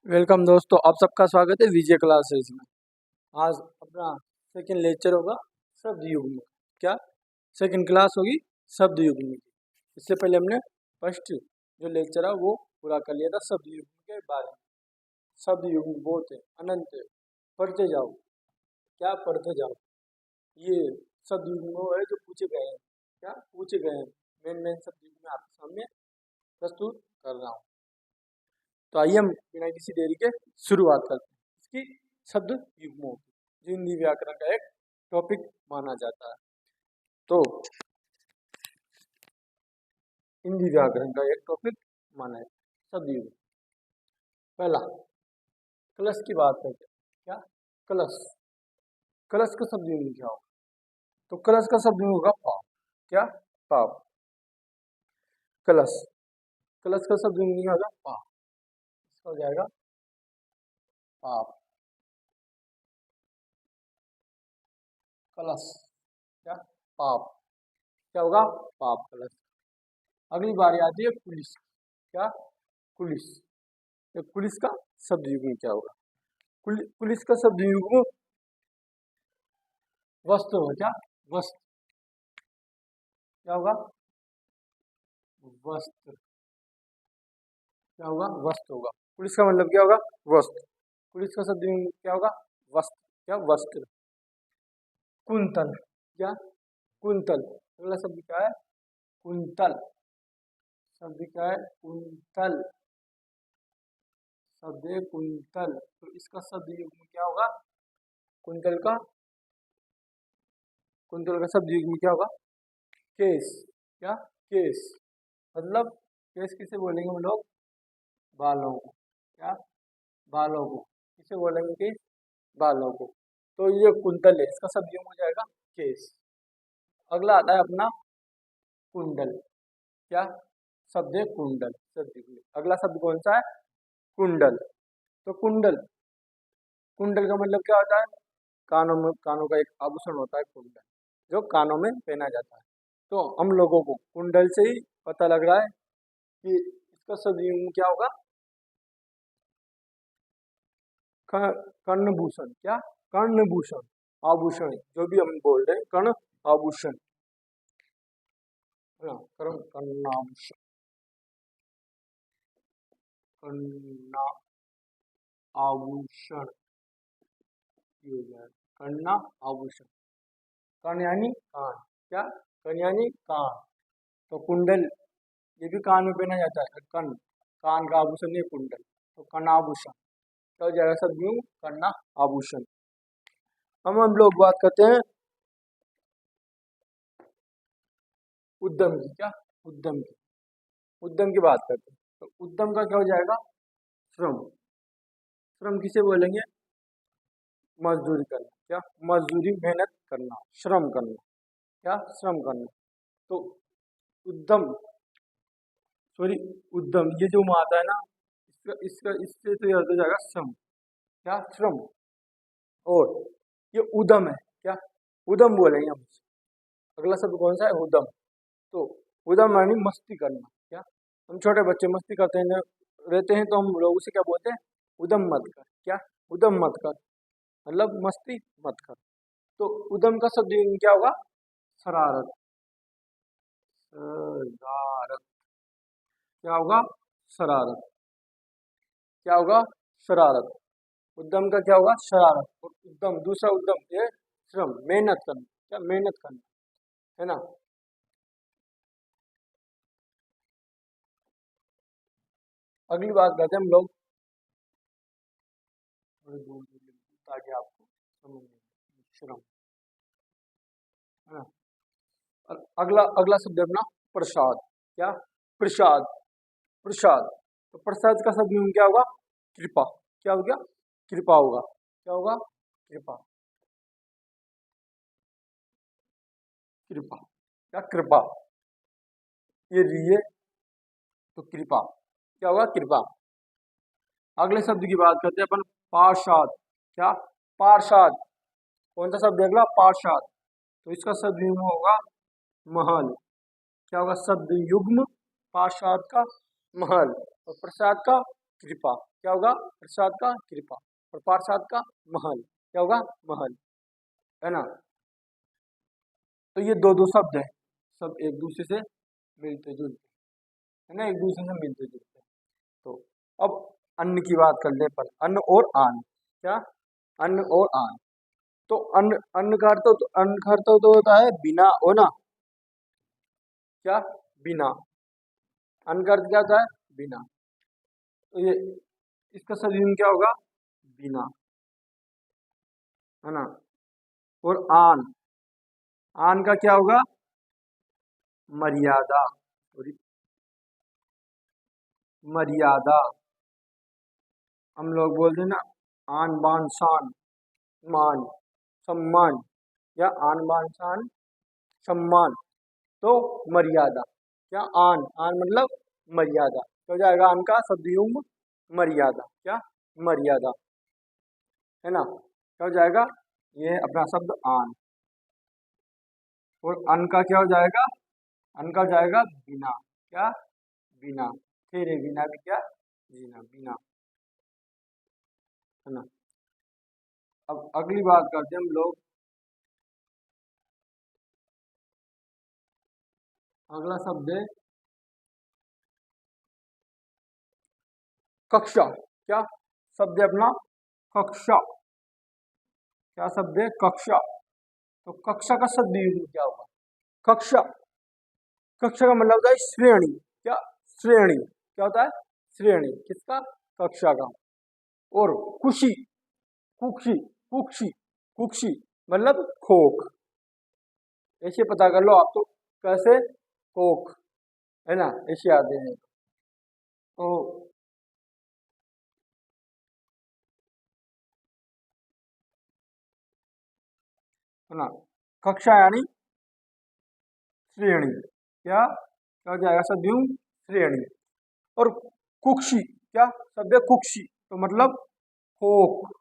Welcome दोस्तों, आप सबका स्वागत है विजय क्लासेस में। आज अपना सेकंड लेक्चर होगा शब्द युग्म। क्या सेकंड क्लास होगी शब्द युग्म की। इससे पहले हमने फर्स्ट जो लेक्चर है वो पूरा कर लिया था शब्द युग्म के बारे में। शब्द युग्म बहुत है, अनंत है, पढ़ते जाओ, क्या पढ़ते जाओ। ये शब्द युग्म है जो पूछे गए हैं, क्या पूछे गए हैं, मेन शब्द युग्म आपके सामने प्रस्तुत कर रहा हूँ। तो आइए हम बिना किसी देरी के शुरुआत करते हैं इसकी शब्द युग्मों की, जो हिंदी व्याकरण का एक टॉपिक माना जाता है। तो हिंदी व्याकरण का एक टॉपिक माना है शब्द युग्म। पहला कलश की बात करते हैं। क्या कलश, कलश का शब्द युग्म क्या होगा? तो कलश का शब्द युग्म होगा पाप। क्या पाप। कलश, कलश का शब्द युग्म क्या होगा? पाप। इसका हो जाएगा पाप। कलश क्या पाप, क्या होगा? पाप कलश। अगली बारी आती है पुलिस। क्या पुलिस, तो पुलिस का शब्द युग्म क्या होगा? पुलिस का शब्द युग्म वस्त्र होगा। क्या वस्त्र, क्या होगा? वस्त्र, क्या होगा? वस्त्र होगा। पुलिस का मतलब क्या होगा? वस्त्र। पुलिस का शब्द युग्म क्या होगा? वस्त्र। क्या वस्त्र। कुंतल, क्या कुंतल। अगला शब्द क्या है? कुंतल। शब्द क्या है? कुंतल। शब्द है कुंतल। तो इसका शब्द युग्म क्या होगा? कुंतल का, कुंतल का शब्द युग्म क्या होगा? केस। क्या केस, मतलब केस किसे बोलेंगे हम लोग? बालों को। क्या बालों को किसे बोलेंगे? कि बालों को। तो ये कुंतल है, इसका शब्द युग्म हो जाएगा केस। अगला आता है अपना कुंडल। क्या शब्द है? कुंडल। शब्द युग्म अगला शब्द कौन सा है? कुंडल। तो कुंडल, कुंडल का मतलब क्या होता है? कानों में, कानों का एक आभूषण होता है कुंडल, जो कानों में पहना जाता है। तो हम लोगों को कुंडल से ही पता लग रहा है कि इसका शब्द युग्म क्या होगा? कर्णभूषण। क्या कर्णभूषण, आभूषण, जो भी हम बोल रहे हैं कर्ण आभूषण है ना, कर्णाभूषण, कर्णा आभूषण, ये हो जाएगा कर्णा आभूषण। कर्ण यानी कान। क्या कर्ण यानी कान। तो कुंडल ये भी कान में पहना जाता है। कर्ण, कान का आभूषण है कुंडल, तो कर्णाभूषण। क्या हो जाएगा शब्द युग्म? कर्णा आभूषण। हम लोग बात करते हैं उद्यम की। क्या उद्यम की, उद्यम की बात करते हैं। तो उद्यम का क्या हो जाएगा? श्रम। श्रम किसे बोलेंगे? मजदूरी करना। क्या मजदूरी, मेहनत करना, श्रम करना। क्या श्रम करना। तो उद्यम, सॉरी उद्यम, ये जो आता है ना, इसका इसका इससे तो अर्थ हो जाएगा श्रम। क्या श्रम। और ये उद्यम है। क्या उद्यम बोलेंगे हम। अगला शब्द कौन सा है? उद्यम। तो उद्यम मानी मस्ती करना। क्या हम छोटे बच्चे मस्ती करते हैं रहते हैं, तो हम लोग उसे क्या बोलते हैं? उद्यम मत कर। क्या उद्यम मत कर, मतलब मस्ती मत कर। तो उद्यम का शब्द क्या होगा? शरारत। शरारत, क्या होगा? शरारत। क्या होगा? शरारत। उद्यम का क्या होगा? शरारत। और उद्यम, दूसरा उद्यम ये श्रम, मेहनत करना। क्या मेहनत करना, है ना। अगली बात करते हैं हम लोग, थोड़ी दूर ताकि आपको समझ में आए। श्रम, है ना। अगला अगला शब्द है अपना प्रसाद। क्या प्रसाद, प्रसाद। तो प्रसाद का शब्द क्या होगा? कृपा। क्या हो गया? कृपा होगा। क्या होगा? कृपा, कृपा। क्या कृपा, ये लिए तो कृपा, क्या होगा? कृपा। अगले शब्द की बात करते हैं अपन, पार्षद। क्या पार्षद, कौन सा शब्द है अगला? पार्षद। तो इसका शब्द युग्म होगा महल। क्या होगा शब्द युग्म? पार्षद का महल और प्रसाद का कृपा, क्या होगा? प्रसाद का कृपा, और पार्षद का महल, क्या होगा? महल, है ना। तो ये दो दो शब्द है, सब एक दूसरे से मिलते जुलते, है ना, एक दूसरे से मिलते जुलते। तो अब अन्न की बात कर ले पर, अन्न और आन, क्या? अन्न और आन। तो अन्न, अन्न का अर्थ तो अन्न का अर्थ तो होता है बिना, हो ना, क्या? बिना। अन्न का अर्थ क्या होता है? बिना। तो ये इसका सही क्या होगा? बिना, है ना। और आन, आन का क्या होगा? मर्यादा, और मर्यादा। हम लोग बोलते हैं ना, आन बान शान मान सम्मान, या आन बान शान सम्मान। तो मर्यादा, क्या? आन, आन मतलब मर्यादा, तो हो जाएगा आन का सदयुग मर्यादा, क्या? मर्यादा, है ना। क्या हो जाएगा? ये अपना शब्द आन। और अन का क्या हो जाएगा? अन का हो जाएगा बिना, क्या? बिना, तेरे बिना भी क्या? जीना, बिना, है ना। अब अगली बात करते हैं हम लोग, अगला शब्द है कक्षा, क्या शब्द है अपना? कक्षा, क्या शब्द है? कक्षा। तो कक्षा का सदुपयोग क्या होगा? कक्षा, कक्षा का मतलब होता है श्रेणी, क्या? श्रेणी, क्या होता है? श्रेणी, किसका? कक्षा का। और खुशी, कुक्षी, कुक्षी, कुक्षी मतलब खोक, ऐसे पता कर लो आप तो, कैसे? कोक, है ना, ऐसे आते हैं। तो है ना, कक्षा यानी श्रेणी, क्या? क्या हो जाएगा? सद्युम श्रेणी। और कुक्षी, क्या शब्द है? कुक्षी, तो मतलब खोक,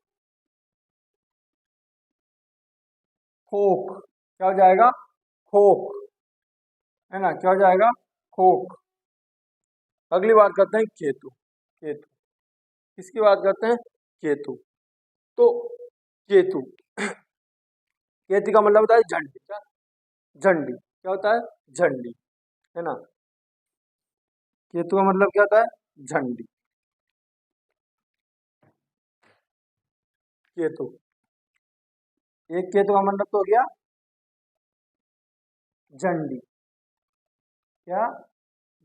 खोक, क्या हो जाएगा? खोक, है ना, क्या हो जाएगा? खोक। अगली बात करते हैं केतु, केतु, किसकी बात करते हैं? केतु। तो केतु, केतु का मतलब होता है झंडी, क्या? झंडी, क्या होता है? झंडी, है ना। केतु का मतलब क्या होता है? झंडी, केतु। एक केतु का मतलब तो हो गया झंडी, क्या?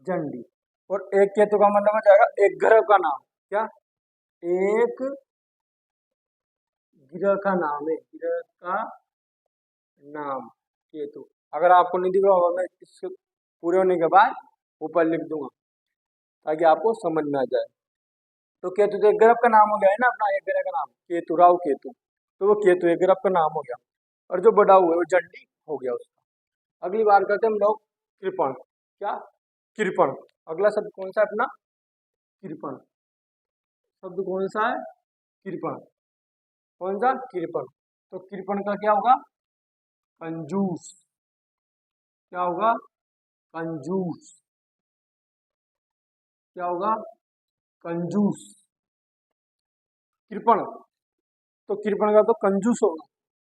झंडी। और एक केतु का मतलब हो जाएगा एक ग्रह का नाम, क्या? एक ग्रह का नाम है, ग्रह का नाम केतु। अगर आपको नहीं दिख रहा होगा, मैं इसके पूरे होने के बाद ऊपर लिख दूंगा ताकि आपको समझ में आ जाए। तो केतु तो एक ग्रह का नाम हो गया है ना अपना, एक ग्रह का नाम केतु, राहु केतु। तो वो केतु एक ग्रह का नाम हो गया, और जो बड़ा हुआ है वो झंडी हो गया उसका। अगली बार करते हैं हम लोग कृपण, क्या? कृपण। अगला शब्द कौन सा है अपना? कृपण। शब्द कौन सा है? कृपण। कौन सा? कृपण। तो कृपण का क्या होगा? कंजूस, क्या होगा? कंजूस, क्या होगा? कंजूस, कृपण। तो कृपण का तो कंजूस होगा।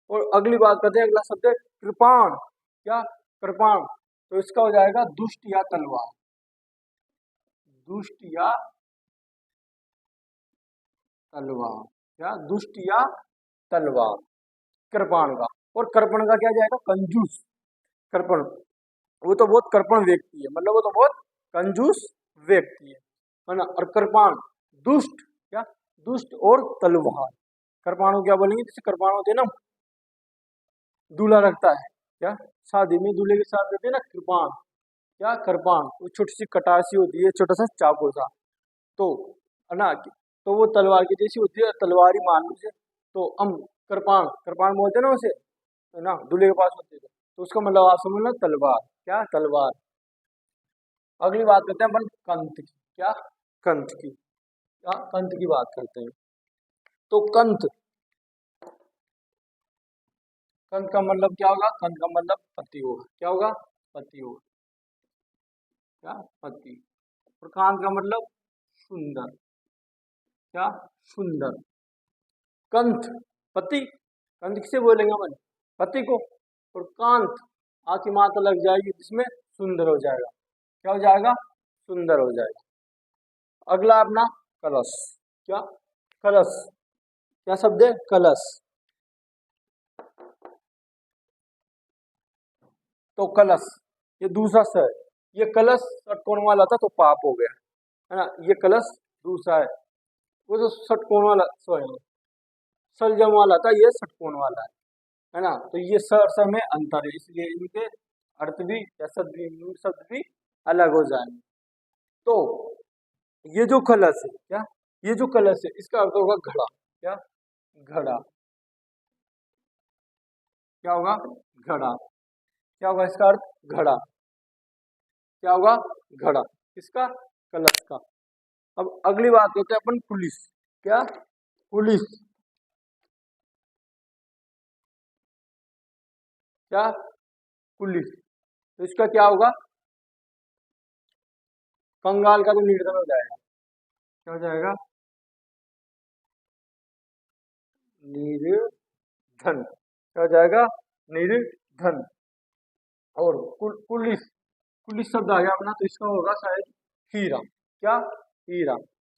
और अगली बात करते हैं, अगला शब्द है कृपाण, क्या? कृपाण। तो इसका हो जाएगा दुष्ट या तलवार, दुष्ट या तलवार, क्या? दुष्ट या तलवार, कृपाण का। और कृपण का क्या जाएगा? कंजूस। कृपण, वो तो बहुत कृपण व्यक्ति है, मतलब वो तो बहुत कंजूस व्यक्ति है ना। और कृपाण दुष्ट, क्या? दुष्ट और तलवार। कृपाणु क्या बोलेंगे? जैसे कृपाण होते हैं ना, दूल्हा रखता है, क्या? शादी में दूल्हे के साथ देते हैं ना कृपाण, क्या? कृपाण, वो छोटी सी कटासी होती है, छोटा सा चाकू सा, तो, है ना, तो वो तलवार की जैसी होती है, तलवार ही मान लो उसे। तो हम कृपाण, कृपाण बोलते हैं ना उसे, है ना, दूल्हे के पास होते हैं, तो उसका मतलब आप समझ लो तलवार, क्या? तलवार। अगली बात करते हैं अपन कंत की, क्या? कंत की, क्या? कंत की बात करते हैं। तो कंत, कंत का मतलब क्या होगा? कंत का मतलब पति होगा, क्या होगा? पति होगा, क्या? पति। और कांत का मतलब सुंदर, क्या, सुंदर। कंथ, पति, कंथ किसे बोलेंगे अपन, पति को। और कांत, आ की मात्रा लग जाएगी जिसमें सुंदर हो जाएगा, क्या हो जाएगा, सुंदर हो जाएगा। अगला अपना कलश, क्या, कलश, क्या शब्द है, कलश। तो कलश ये दूसरा स है, ये कलश षटकोण वाला था तो पाप हो गया, है ना। ये कलश दूसरा है, वो तो षटकोण वाला, सॉरी सलजम वाला था, ये षटकोण वाला है ना। तो ये स में अंतर है, इसलिए इनके अर्थ भी या शब्द भी अलग हो जाएंगे। तो ये जो कलश है, क्या, ये जो कलश है इसका अर्थ होगा घड़ा, क्या, घड़ा, क्या होगा, घड़ा, क्या होगा इसका अर्थ, घड़ा, क्या होगा, घड़ा, किसका, कलश का। अब अगली बात करते हैं अपन पुलिस, क्या, पुलिस, क्या, पुलिस। तो इसका क्या होगा, कंगाल का तो निर्धन हो जाएगा, क्या हो जाएगा, निर्धन, क्या हो जाएगा, निर्धन। और पुलिस, पुलिस शब्द आ गया अपना, तो इसका होगा शायद हीरा, क्या, हीरा,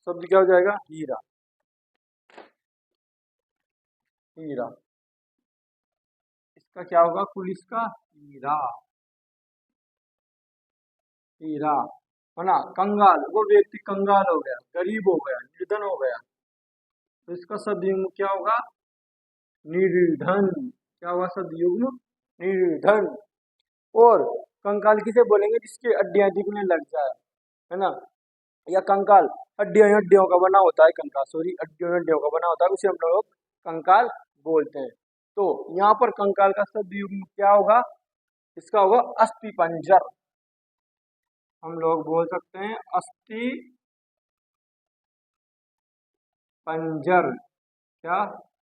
शब्द क्या हो जाएगा, हीरा, हीरा। इसका क्या होगा, पुलिस का हीरा, हीरा, है ना। कंगाल, वो व्यक्ति कंगाल हो गया, गरीब हो गया, निर्धन हो गया, तो इसका सदयुग्म क्या होगा, निर्धन, क्या होगा सदयुग्म, निर्धन। और कंकाल किसे बोलेंगे, जिसकी हड्डियां दिखने लग जाए, है ना। या कंकाल हड्डियों हड्डियों का बना होता है, कंकाल सॉरी हड्डियों हड्डियों का बना होता है, उसे हम लोग कंकाल बोलते हैं। तो यहाँ पर कंकाल का सदयुग्म क्या होगा, इसका होगा अस्थि पंजर, हम लोग बोल सकते हैं अस्थि पंजर, क्या,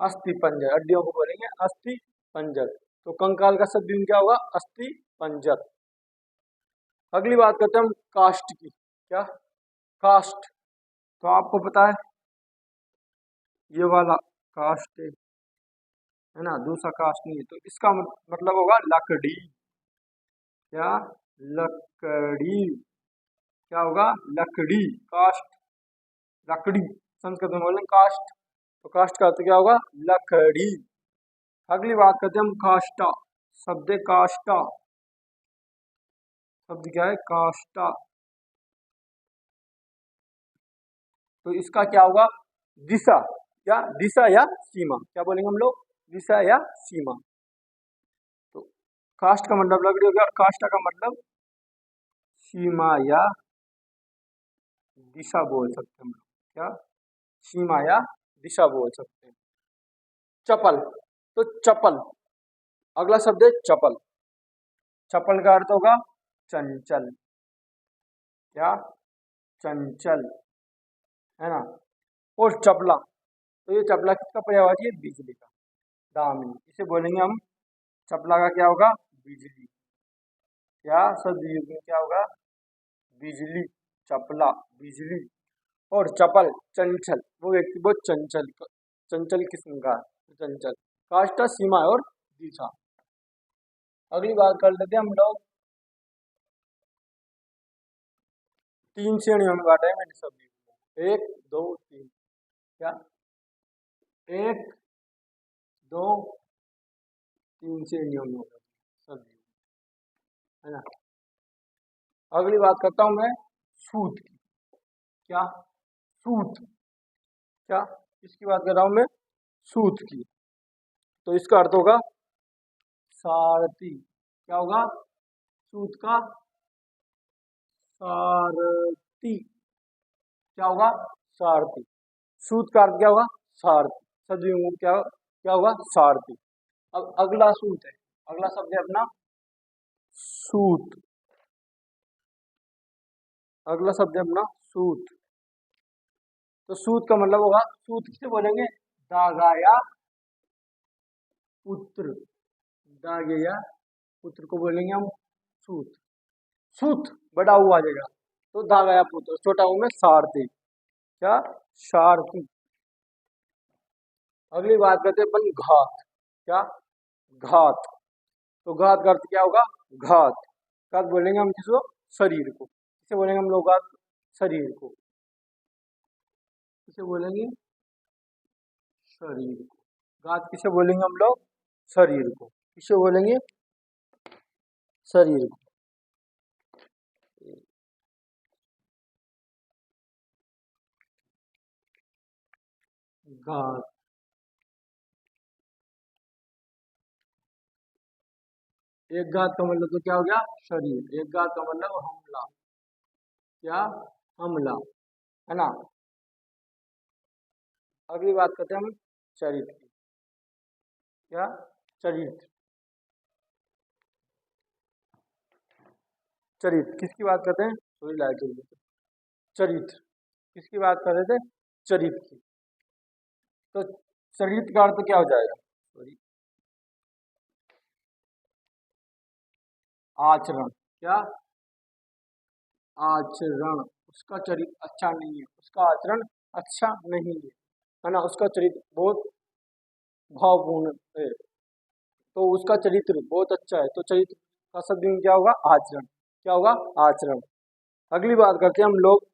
अस्थि पंजर, हड्डियों को बोलेंगे अस्थि पंजर। तो कंकाल का सदयुग्म क्या होगा, अस्थि पंजर। अगली बात करते हैं हम काष्ठ की, क्या, काष्ठ। तो आपको पता है ये वाला काष्ठ है ना, दूसरा काष्ठ नहीं है, तो इसका मतलब होगा लकड़ी, क्या, लकड़ी, क्या होगा, लकड़ी, काष्ठ, लकड़ी, संस्कृत में बोलेंगे काष्ठ, तो काष्ठ का अर्थ क्या होगा, लकड़ी। अगली बात करते हैं हम काष्ठा, शब्द है काष्ठा, शब्द क्या है, काष्ठा। तो इसका क्या होगा, दिशा, या दिशा या सीमा, क्या बोलेंगे हम लोग, दिशा या सीमा। तो काष्ठ का मतलब लकड़ी हो गया, और काष्ठा का मतलब सीमा या दिशा बोल सकते हैं हम लोग, क्या, सीमा या दिशा बोल सकते हैं। चपल, तो चपल, अगला शब्द है चपल, चपल का अर्थ होगा चंचल, क्या, चंचल, है ना। और चपला, तो ये चपला किसका पर्यायवाची है, बिजली का, दामिनी, इसे बोलेंगे हम, चपला का क्या होगा, बिजली, क्या सदयुग में क्या होगा, बिजली, चपला, बिजली। और चपल, चंचल, वो व्यक्ति बहुत चंचल, चंचल किस्म का है, चंचल। काष्ठा, सीमा और दिशा। अगली बात कर लेते हैं हम लोग, 3 श्रेणियों में बांटा है मैंने सभी को, 1 2 3, क्या, 1 2 3 श्रेणियों में होगा सभी, है ना। अगली बात करता हूं मैं सूत की, क्या, सूत, क्या, इसकी बात कर रहा हूं मैं, सूत की। तो इसका अर्थ होगा सारथी, क्या होगा, सूत का सारथी, क्या होगा, सारथी। सूत का अर्थ क्या होगा, सारथी, सदयुग क्या क्या होगा, सारथी। अब अगला सूत है, अगला शब्द है अपना सूत, अगला शब्द है अपना सूत। तो सूत का मतलब होगा, सूत किसे बोलेंगे, दागा या पुत्र, दागे या पुत्र को बोलेंगे हम सूत, सूत बड़ा हुआ आ जाएगा, तो धागा या पुत्र, छोटा हूं में सारथी, क्या, सारथी। अगली बात करते हैं अपन घात। क्या, घात। तो घात का अर्थ क्या होगा, घात। घात बोलेंगे हम किसको, शरीर को। किसे बोलेंगे हम लोग घात, शरीर को। किसे बोलेंगे, शरीर को। घात किसे बोलेंगे हम लोग, शरीर को। किसे बोलेंगे, शरीर को। घात, एक घात का मतलब तो क्या हो गया, शरीर। एक घात का मतलब हमला। क्या, हमला, है ना। अगली बात करते हैं हम चरित्र की। क्या, चरित्र। चरित्र किसकी बात करते हैं, थोड़ी लाइट होगी। चरित्र किसकी बात कर रहे थे, चरित्र की। तो चरित्र का अर्थ क्या हो जाएगा, सॉरी, आचरण। क्या, आचरण। उसका चरित्र अच्छा नहीं है, उसका आचरण अच्छा नहीं है ना। उसका चरित्र बहुत भावपूर्ण है, तो उसका चरित्र बहुत अच्छा है। तो चरित्र का शब्द में क्या होगा, आचरण। क्या होगा, आचरण। अगली बात करते हैं हम लोग,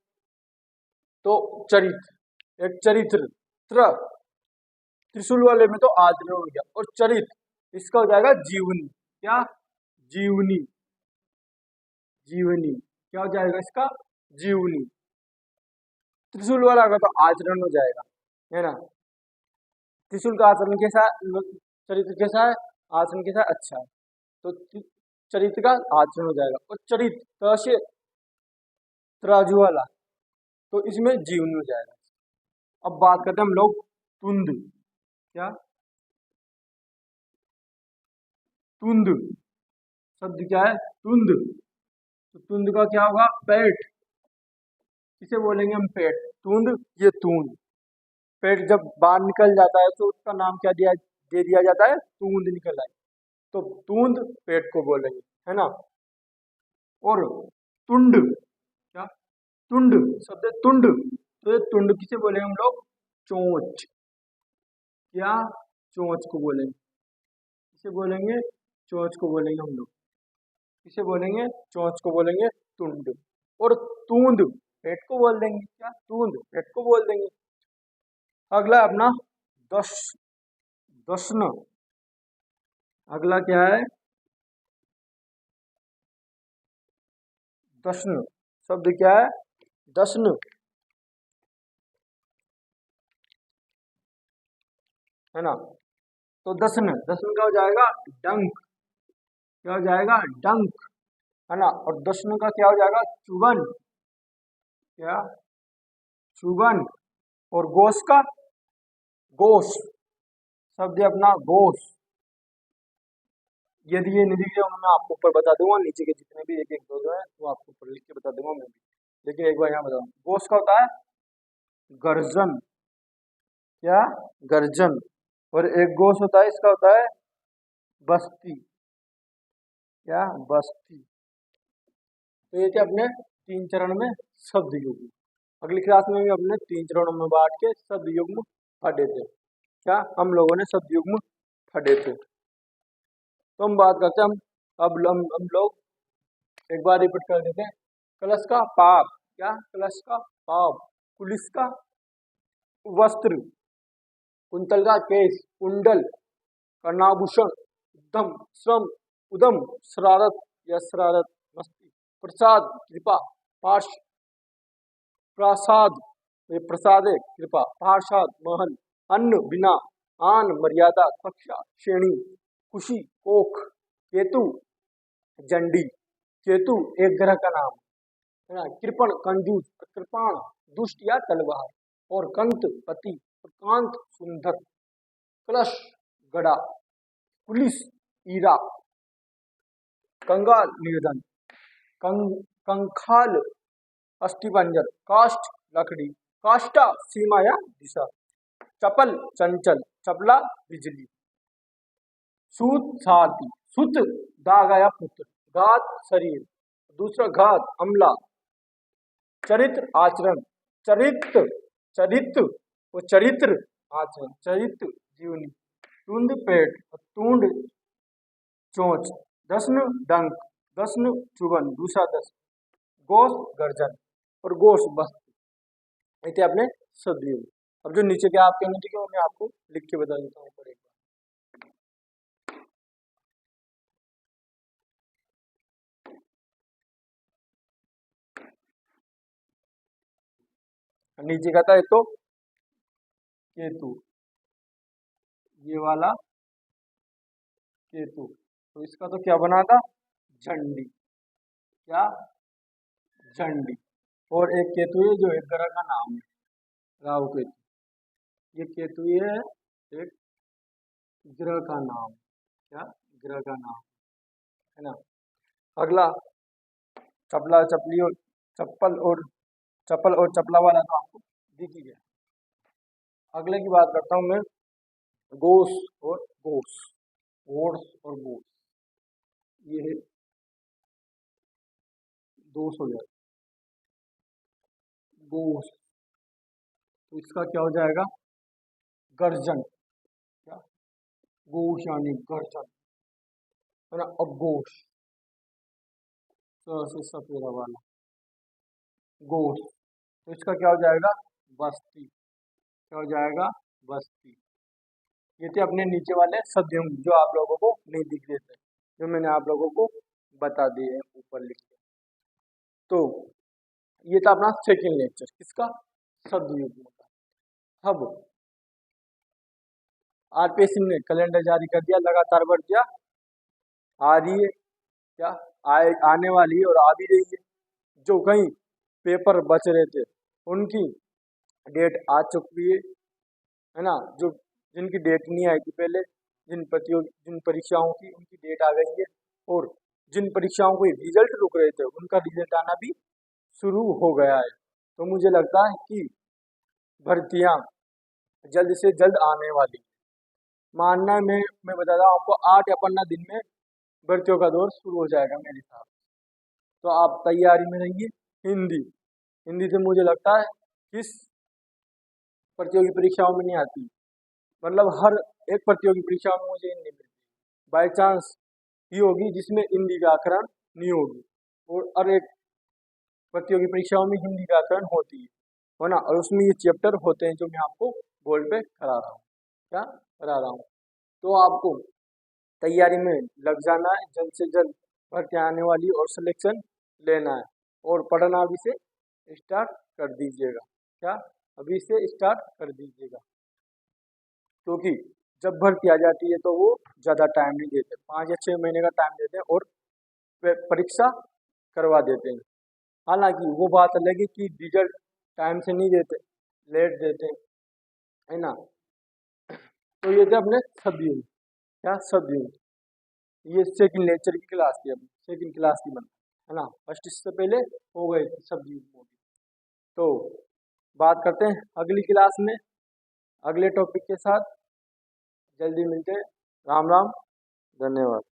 तो चरित्र, एक चरित्र, त्रिशूल वाले में तो आचरण हो गया, और चरित्र इसका हो जाएगा जीवनी। क्या, जीवनी। जीवनी क्या हो जाएगा इसका, जीवनी। त्रिशूल वाला का तो आचरण हो जाएगा, है ना। त्रिशूल का आचरण कैसा है, चरित्र कैसा है, आचरण कैसा है, अच्छा है। तो चरित्र का आचरण हो जाएगा। और चरित्र से तराजू वाला, तो इसमें जीवनी हो जाएगा। अब बात करते हैं हम लोग तुंद। क्या, तुंद। शब्द क्या है, तुंद। तो तुंद का क्या होगा, पेट। किसे बोलेंगे हम, पेट। तुंद, ये तूंद। पेट जब बाहर निकल जाता है तो उसका नाम क्या दिया, दे दिया जाता है, तूंद निकल आई। तो तूंद पेट को बोलेंगे, है ना। और तुंड। क्या, तुंड। शब्द है तुंड। तो ये तुंड किसे बोलेंगे हम लोग, चोंच। क्या, चोंच को बोलेंगे। किसे बोलेंगे, चोंच को बोलेंगे हम लोग। किसे बोलेंगे, चोंच को बोलेंगे तुंड। और तूंद पेट को बोल देंगे। क्या, तूंद पेट को बोल देंगे। अगला अपना दस, दशन। अगला क्या है, दशन। शब्द क्या है, दशन, है ना। तो दशन, दशन का हो जाएगा डंक। क्या हो जाएगा, डंक, है ना। और दशन का क्या हो जाएगा, चुगन। क्या, चुगन। और गोश का, गोश। शब्द है अपना गोश। यदि ये नहीं दिख रहा मैं आपको ऊपर बता दूंगा, नीचे के जितने भी एक एक दो दो है वो आपको ऊपर लिख के बता दूंगा मैं भी। लेकिन एक बार यहाँ बताऊँ, गोश का होता है गर्जन। क्या, गर्जन। और एक गोश होता है, इसका होता है बस्ती। क्या, बस्ती। तो ये थे अपने तीन चरण में शब्द युग्म। अगली क्लास में भी अपने तीन चरणों में बांट के शब्द युग्म पढ़े थे। क्या, हम लोगों ने शब्द युग्म पढ़े थे। तो हम बात करते हैं, अब हम लोग एक बार रिपीट कर देते हैं। कलश का पाप। क्या, कलश का पाप। पुलिस का वस्त्र। कुंतल का केस, कुंडल। कर्णाभूषण, उद्यम, श्रम, उदम, शरारत या शरारत, मस्ती। प्रसाद, कृपा। पार्श, प्रसाद, ये प्रसाद है, कृपा। पार्षद, महल। अन्न, बिना। आन, मर्यादा। कक्षा, श्रेणी। खुशी, कोख। केतु, जंडी। केतु एक ग्रह का नाम है ना। कृपण, कंजूस। कृपाण, दुष्ट या तलवार। और कंत, पति। और कांत, सुंदर। कलश, गड़ा। पुलिस, ईरा। कंगाल, निर्धन। कंखाल, अस्थिपंजर। काष्ठ, लकड़ी। काष्टा, सीमा या दिशा। चपल, चंचल। चपला, बिजली। सूत, सारथी। सुत, दागा या पुत्र। घात, शरीर। दूसरा घात, अमला। चरित्र, आचरण। चरित्र चरित्र वो चरित्र आचरण चरित्र जीवनी तुंद पेट तुंड चोंच दस्न डंक दस्न चुगन दूसरा दस गोश गर्जन और गोश बस्ती ऐसे आपने सदयोग। अब जो नीचे के आपके नीचे के मैं आपको लिख के बता देता हूँ ऊपर एक बार। नीचे का था एक तो केतु, ये वाला केतु, तो इसका तो क्या बना था झंडी, क्या झंडी। और एक केतु है जो एक ग्रह का नाम है राहु केतु, ये केतु है एक ग्रह का नाम, क्या ग्रह का नाम है ना। अगला चपला चपली और चप्पल और चपला वाला तो आपको दिख ही गया। अगले की बात करता हूं मैं गोश और गोश, गोश और गोश, ये दोष हो जाएगा गोश, तो इसका क्या हो जाएगा गर्जन, क्या गोश यानी गर्जन है ना। अब गोश से सफेदा वाला गोश, तो इसका क्या हो जाएगा बस्ती, क्या हो जाएगा बस्ती। ये थे अपने नीचे वाले सदयुग जो आप लोगों को नहीं दिख रहे थे, जो मैंने आप लोगों को बता दिए हैं ऊपर लिख के। तो ये था अपना सेकंड लेक्चर किसका सदयुग का। अब आरपीएससी ने कैलेंडर जारी कर दिया, लगातार बढ़ दिया, आ रही है क्या आने वाली है और आ भी रही है। जो कहीं पेपर बच रहे थे उनकी डेट आ चुकी है ना। जो जिनकी डेट नहीं आई थी पहले, जिन परीक्षाओं की उनकी डेट आ गई है, और जिन परीक्षाओं के रिजल्ट रुक रहे थे उनका रिजल्ट आना भी शुरू हो गया है। तो मुझे लगता है कि भर्तियां जल्द से जल्द आने वाली, मानना मैं बता रहा हूँ आपको 8 या 15 दिन में भर्तियों का दौर शुरू हो जाएगा मेरे हिसाब से। तो आप तैयारी में रहिए। हिंदी से मुझे लगता है किस प्रतियोगी परीक्षाओं में नहीं आती, मतलब हर एक प्रतियोगी परीक्षा में मुझे हिंदी मिलती, बाई चांस ही होगी जिसमें हिंदी व्याकरण नहीं होगी, और हर एक प्रतियोगी परीक्षाओं में हिंदी व्याकरण होती है ना। और उसमें ये चैप्टर होते हैं जो मैं आपको बोर्ड पे करा रहा हूँ, क्या करा रहा हूँ। तो आपको तैयारी में लग जाना है, जल्द से जल्द भर्ती आने वाली और सिलेक्शन लेना है, और पढ़ना अभी से स्टार्ट कर दीजिएगा, क्या अभी से स्टार्ट कर दीजिएगा। क्योंकि जब भर्ती आ जाती है तो वो ज़्यादा टाइम नहीं देते, 5 या 6 महीने का टाइम देते हैं और परीक्षा करवा देते हैं। हालांकि वो बात अलग है कि रिजल्ट टाइम से नहीं देते, लेट देते हैं, है ना। तो ये थे अपने सदयुग, क्या सदयुग। ये सेकंड लेक्चर की क्लास थी, अभी सेकंड क्लास की बना है ना। फर्स्ट इससे पहले हो गए थे सदयुग मोदी। तो बात करते हैं अगली क्लास में अगले टॉपिक के साथ, जल्दी मिलते हैं। राम राम, धन्यवाद।